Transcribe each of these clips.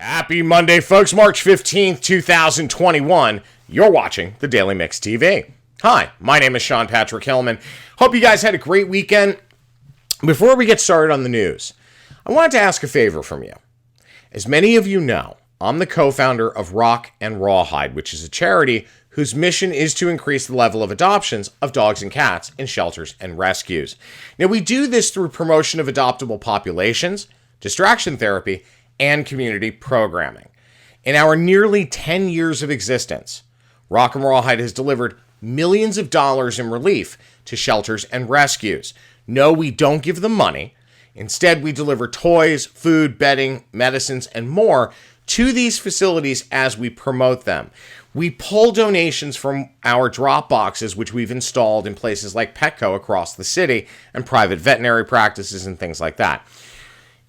Happy Monday, folks. March 15th, 2021. You're watching the Daily Mix TV. Hi, my name is Sean Patrick Hillman. Hope you guys had a great weekend. Before we get started on the news, I wanted to ask a favor from you. As many of you know, I'm the co-founder of Rock and Rawhide, which is a charity whose mission is to increase the level of adoptions of dogs and cats in shelters and rescues. Now, we do this through promotion of adoptable populations, distraction therapy, and community programming. In our nearly 10 years of existence, Rock and Rawhide has delivered millions of dollars in relief to shelters and rescues. No, we don't give them money. Instead, we deliver toys, food, bedding, medicines, and more to these facilities as we promote them. We pull donations from our drop boxes, which we've installed in places like Petco across the city and private veterinary practices and things like that.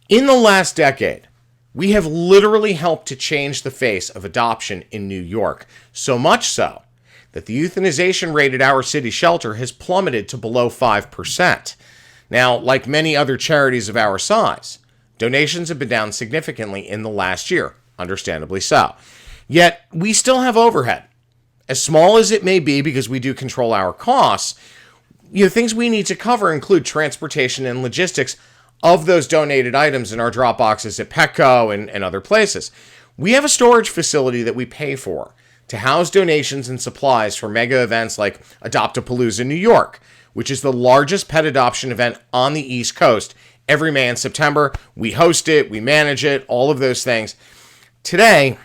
In the last decade, we have literally helped to change the face of adoption in New York, so much so that the euthanization rate at our city shelter has plummeted to below 5%. Now, like many other charities of our size, donations have been down significantly in the last year, understandably so. Yet, we still have overhead. As small as it may be because we do control our costs, things we need to cover include transportation and logistics of those donated items in our drop boxes at Petco and other places. We have a storage facility that we pay for to house donations and supplies for mega events like Adopt-A-Palooza New York, which is the largest pet adoption event on the East Coast every May and September. We host it, we manage it, all of those things. Today,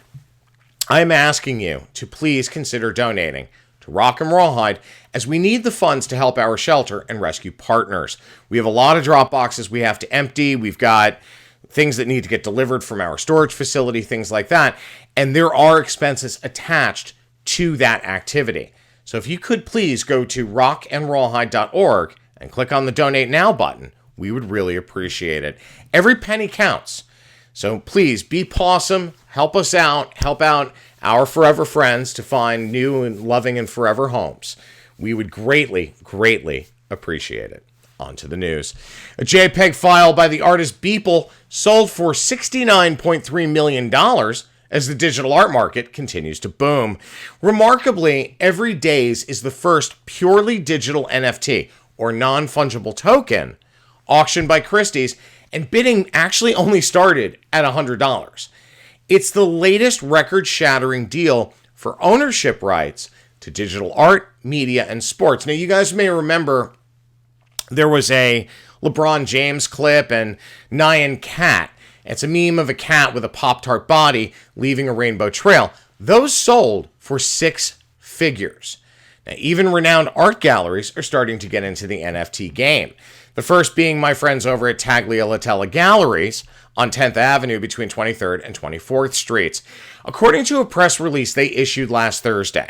I'm asking you to please consider donating to Rock and Rawhide, as we need the funds to help our shelter and rescue partners. We have a lot of drop boxes we have to empty. We've got things that need to get delivered from our storage facility, things like that. And there are expenses attached to that activity. So if you could please go to rockandrawhide.org and click on the Donate Now button, we would really appreciate it. Every penny counts. So please be pawsome, help us out, help out our forever friends to find new and loving and forever homes. We would greatly, greatly appreciate it. On to the news. A JPEG file by the artist Beeple sold for $69.3 million as the digital art market continues to boom. Remarkably, Every Days is the first purely digital NFT, or non-fungible token, auctioned by Christie's, and bidding actually only started at $100. It's the latest record-shattering deal for ownership rights to digital art, media, and sports. Now, you guys may remember there was a LeBron James clip and Nyan Cat. It's a meme of a cat with a Pop-Tart body leaving a rainbow trail. Those sold for 6 figures. Now, even renowned art galleries are starting to get into the NFT game. The first being my friends over at Tagliatella Galleries on 10th Avenue between 23rd and 24th Streets. According to a press release they issued last Thursday,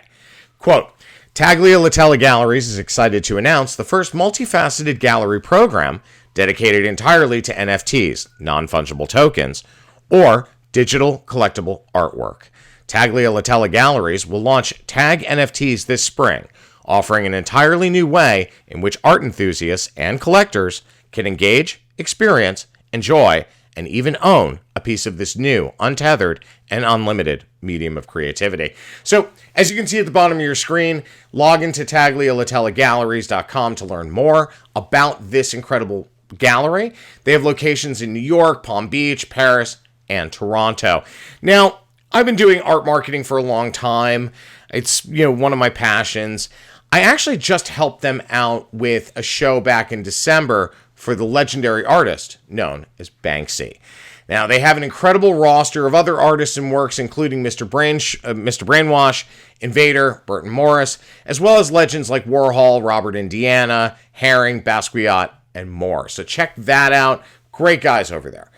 quote, Tagliatella Galleries is excited to announce the first multifaceted gallery program dedicated entirely to NFTs, non-fungible tokens, or digital collectible artwork. Tagliatella Galleries will launch Tag NFTs this spring, offering an entirely new way in which art enthusiasts and collectors can engage, experience, enjoy, and even own a piece of this new, untethered, and unlimited medium of creativity. So, as you can see at the bottom of your screen, log into tagliatellagalleries.com to learn more about this incredible gallery. They have locations in New York, Palm Beach, Paris, and Toronto. Now, I've been doing art marketing for a long time. It's, one of my passions. I actually just helped them out with a show back in December for the legendary artist known as Banksy. Now, they have an incredible roster of other artists and works, including Mr. Brainwash, Invader, Burton Morris, as well as legends like Warhol, Robert Indiana, Haring, Basquiat, and more. So check that out. Great guys over there.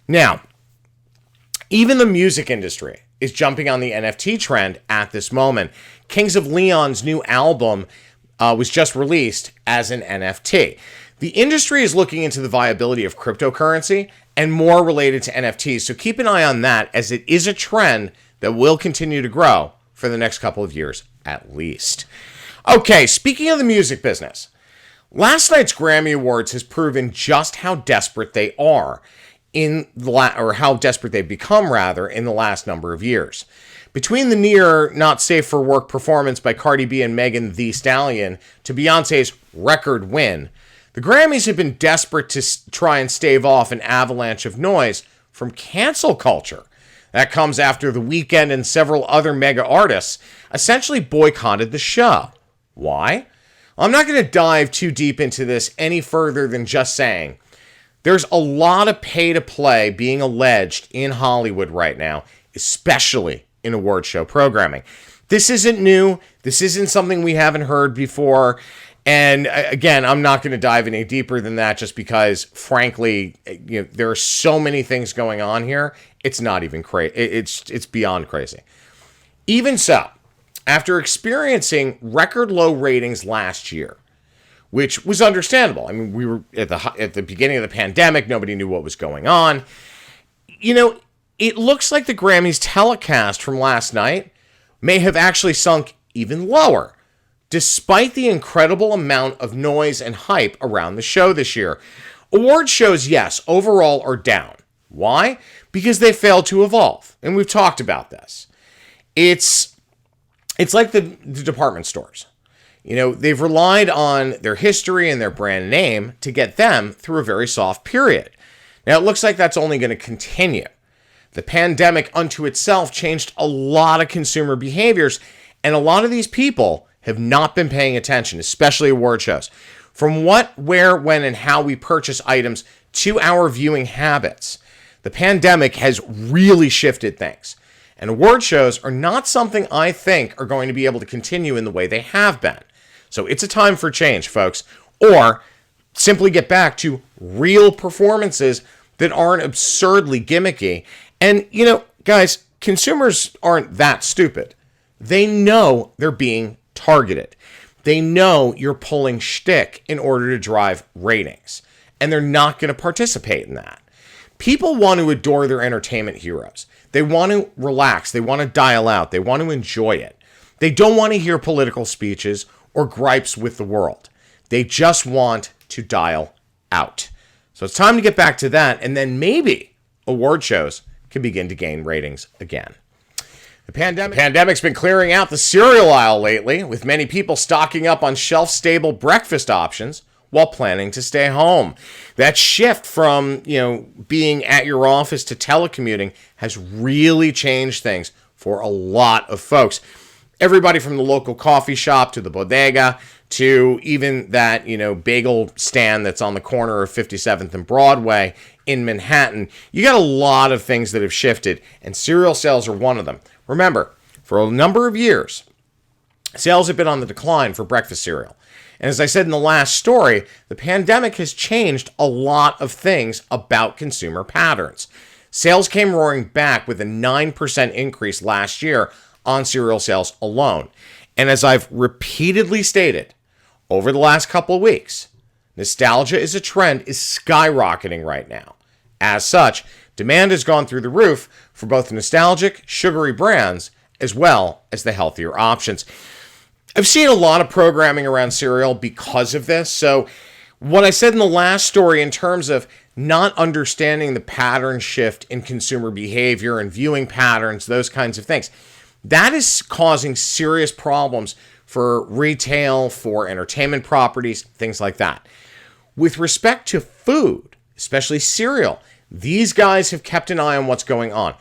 Now, even the music industry is jumping on the NFT trend at this moment. Kings of Leon's new album was just released as an NFT. The industry is looking into the viability of cryptocurrency and more related to NFTs, so keep an eye on that, as it is a trend that will continue to grow for the next couple of years at least. Okay, speaking of the music business, last night's Grammy Awards has proven just how desperate they are. or how desperate they've become rather in the last number of years. Between the near not safe for work performance by Cardi B and Megan Thee Stallion to Beyonce's record win, the Grammys have been desperate to try and stave off an avalanche of noise from cancel culture. That comes after The Weeknd and several other mega artists essentially boycotted the show. Why? I'm not going to dive too deep into this any further than just saying there's a lot of pay-to-play being alleged in Hollywood right now, especially in award show programming. This isn't new. This isn't something we haven't heard before. And again, I'm not going to dive any deeper than that just because, frankly, there are so many things going on here. It's not even crazy. It's beyond crazy. Even so, after experiencing record low ratings last year, which was understandable. I mean, we were at the beginning of the pandemic. Nobody knew what was going on. It looks like the Grammys telecast from last night may have actually sunk even lower, despite the incredible amount of noise and hype around the show this year. Award shows, yes, overall are down. Why? Because they failed to evolve. And we've talked about this. It's like the department stores. They've relied on their history and their brand name to get them through a very soft period. Now, it looks like that's only going to continue. The pandemic unto itself changed a lot of consumer behaviors, and a lot of these people have not been paying attention, especially award shows. From what, where, when, and how we purchase items to our viewing habits, the pandemic has really shifted things. And award shows are not something I think are going to be able to continue in the way they have been. So it's a time for change, folks. Or simply get back to real performances that aren't absurdly gimmicky. And, guys, consumers aren't that stupid. They know they're being targeted. They know you're pulling shtick in order to drive ratings. And they're not going to participate in that. People want to adore their entertainment heroes. They want to relax. They want to dial out. They want to enjoy it. They don't want to hear political speeches or gripes with the world. They just want to dial out. So it's time to get back to that, and then maybe award shows can begin to gain ratings again. The pandemic's been clearing out the cereal aisle lately, with many people stocking up on shelf-stable breakfast options while planning to stay home. That shift from, being at your office to telecommuting has really changed things for a lot of folks. Everybody from the local coffee shop to the bodega to even that, bagel stand that's on the corner of 57th and Broadway in Manhattan. You got a lot of things that have shifted, and cereal sales are one of them. Remember, for a number of years, sales have been on the decline for breakfast cereal. And as I said in the last story, the pandemic has changed a lot of things about consumer patterns. Sales came roaring back with a 9% increase last year on cereal sales alone. And as I've repeatedly stated over the last couple of weeks, nostalgia is skyrocketing right now. As such, demand has gone through the roof for both nostalgic, sugary brands as well as the healthier options. I've seen a lot of programming around cereal because of this. So what I said in the last story in terms of not understanding the pattern shift in consumer behavior and viewing patterns, those kinds of things, that is causing serious problems for retail, for entertainment properties, things like that. With respect to food, especially cereal, these guys have kept an eye on what's going on,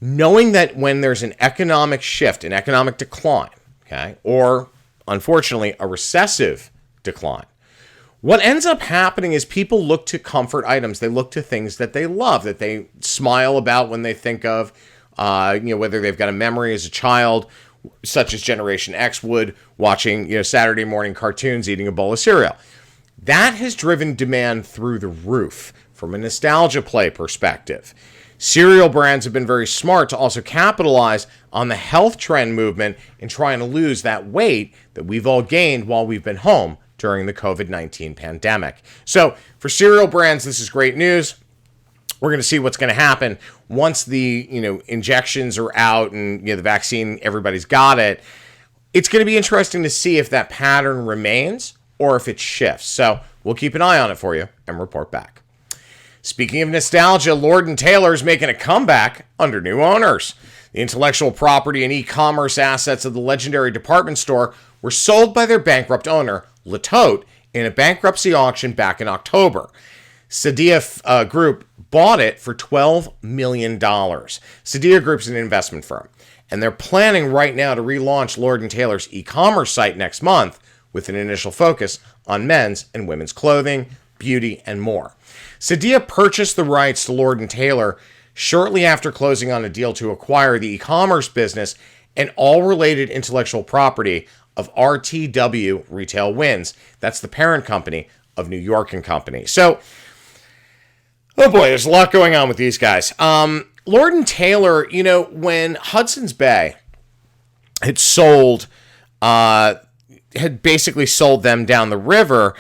knowing that when there's an economic shift, an economic decline, okay, or unfortunately a recessive decline, what ends up happening is people look to comfort items. They look to things that they love, that they smile about when they think of, whether they've got a memory as a child, such as Generation X would, watching, Saturday morning cartoons, eating a bowl of cereal. That has driven demand through the roof from a nostalgia play perspective. Cereal brands have been very smart to also capitalize on the health trend movement in trying to lose that weight that we've all gained while we've been home during the COVID-19 pandemic. So for cereal brands, this is great news. We're going to see what's going to happen once the, injections are out and, the vaccine, everybody's got it. It's going to be interesting to see if that pattern remains or if it shifts. So we'll keep an eye on it for you and report back. Speaking of nostalgia, Lord & Taylor is making a comeback under new owners. The intellectual property and e-commerce assets of the legendary department store were sold by their bankrupt owner, Le Tote, in a bankruptcy auction back in October. Sadia Group bought it for $12 million. Sadia Group's an investment firm, and they're planning right now to relaunch Lord & Taylor's e-commerce site next month with an initial focus on men's and women's clothing, beauty, and more. Sadia purchased the rights to Lord & Taylor shortly after closing on a deal to acquire the e-commerce business and all related intellectual property of RTW Retail Winds. That's the parent company of New York & Company. So, oh boy, there's a lot going on with these guys. Lord & Taylor, when Hudson's Bay had basically sold them down the river,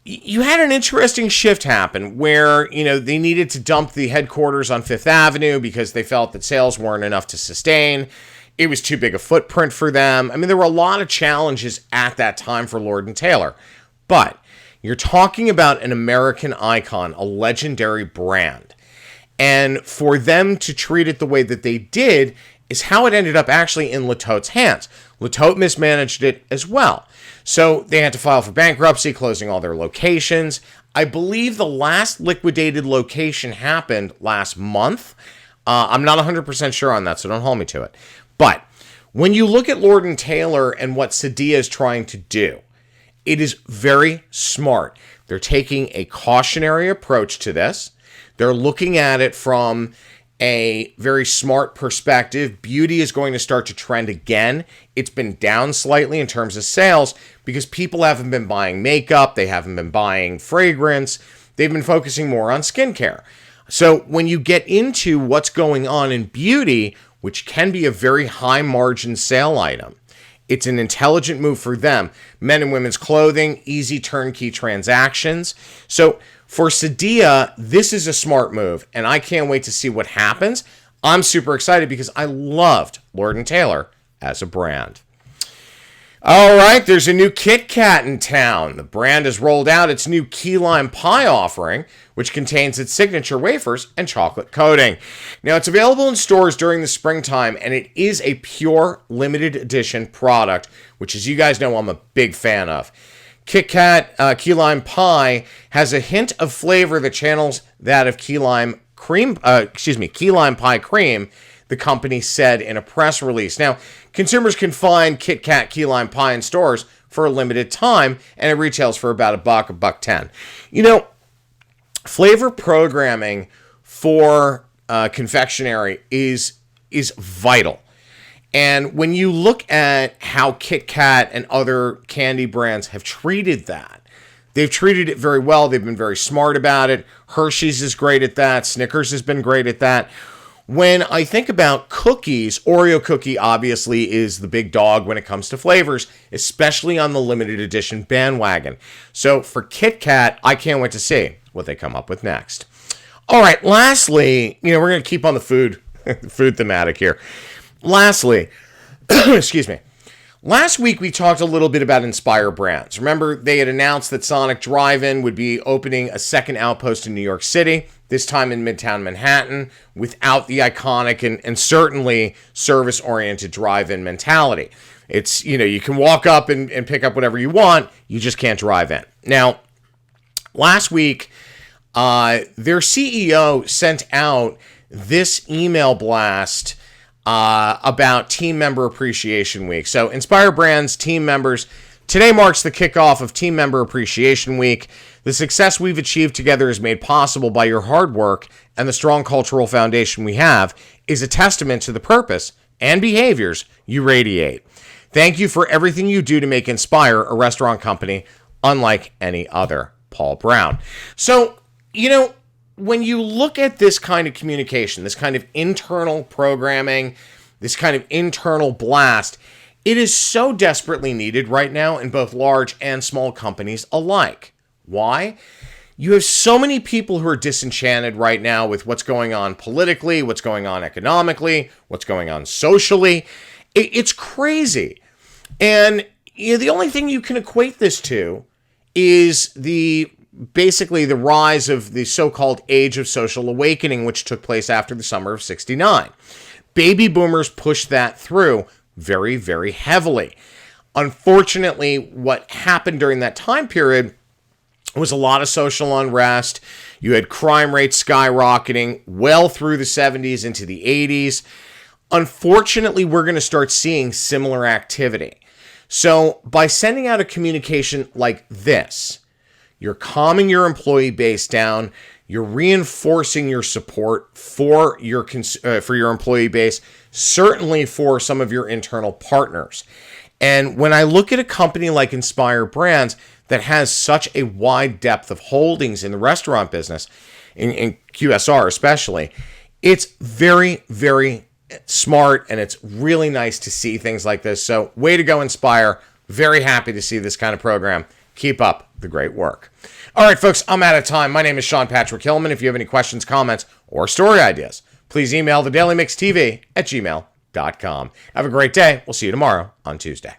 you had an interesting shift happen where, they needed to dump the headquarters on Fifth Avenue because they felt that sales weren't enough to sustain. It was too big a footprint for them. I mean, there were a lot of challenges at that time for Lord & Taylor. But you're talking about an American icon, a legendary brand. And for them to treat it the way that they did is how it ended up actually in Le Tote's hands. Le Tote mismanaged it as well. So they had to file for bankruptcy, closing all their locations. I believe the last liquidated location happened last month. I'm not 100% sure on that, so don't hold me to it. But when you look at Lord & Taylor and what Sadia is trying to do, it is very smart. They're taking a cautionary approach to this. They're looking at it from a very smart perspective. Beauty is going to start to trend again. It's been down slightly in terms of sales because people haven't been buying makeup. They haven't been buying fragrance. They've been focusing more on skincare. So when you get into what's going on in beauty, which can be a very high margin sale item, it's an intelligent move for them. Men and women's clothing, easy turnkey transactions. So for Sadia, this is a smart move, and I can't wait to see what happens. I'm super excited because I loved Lord & Taylor as a brand. All right, there's a new Kit Kat in town. The brand has rolled out its new key lime pie offering, which contains its signature wafers and chocolate coating. Now, it's available in stores during the springtime, and it is a pure limited edition product, which, as you guys know, I'm a big fan of. Kit Kat key lime pie has a hint of flavor that channels that of key lime pie cream, the company said in a press release. Now, consumers can find Kit Kat key lime pie in stores for a limited time, and it retails for about $1.10. Flavor programming for confectionery is vital. And when you look at how Kit Kat and other candy brands have treated that, they've treated it very well. They've been very smart about it. Hershey's is great at that. Snickers has been great at that. When I think about cookies, Oreo cookie obviously is the big dog when it comes to flavors, especially on the limited edition bandwagon. So for Kit Kat, I can't wait to see what they come up with next. All right, lastly, we're going to keep on the food thematic here. Lastly, excuse me. Last week, we talked a little bit about Inspire Brands. Remember, they had announced that Sonic Drive-In would be opening a second outpost in New York City, this time in Midtown Manhattan, without the iconic and certainly service-oriented drive-in mentality. It's, you can walk up and pick up whatever you want, you just can't drive in. Now, last week, their CEO sent out this email blast about Team Member Appreciation Week. So Inspire Brands team members, today marks the kickoff of Team Member Appreciation Week. The success we've achieved together is made possible by your hard work, and the strong cultural foundation we have is a testament to the purpose and behaviors you radiate. Thank you for everything you do to make Inspire a restaurant company unlike any other. Paul Brown. So, when you look at this kind of communication, this kind of internal programming, this kind of internal blast, it is so desperately needed right now in both large and small companies alike. Why? You have so many people who are disenchanted right now with what's going on politically, what's going on economically, what's going on socially. It's crazy. And the only thing you can equate this to is the basically the rise of the so-called Age of Social Awakening, which took place after the summer of '69. Baby boomers pushed that through very, very heavily. Unfortunately, what happened during that time period was a lot of social unrest. You had crime rates skyrocketing well through the 70s into the 80s. Unfortunately, we're going to start seeing similar activity. So by sending out a communication like this, you're calming your employee base down. You're reinforcing your support for your employee base, certainly for some of your internal partners. And when I look at a company like Inspire Brands that has such a wide depth of holdings in the restaurant business, in QSR especially, it's very, very smart, and it's really nice to see things like this. So way to go, Inspire. Very happy to see this kind of program. Keep up the great work. All right, folks, I'm out of time. My name is Sean Patrick Hillman. If you have any questions, comments, or story ideas, please email thedailymixtv@gmail.com. Have a great day. We'll see you tomorrow on Tuesday.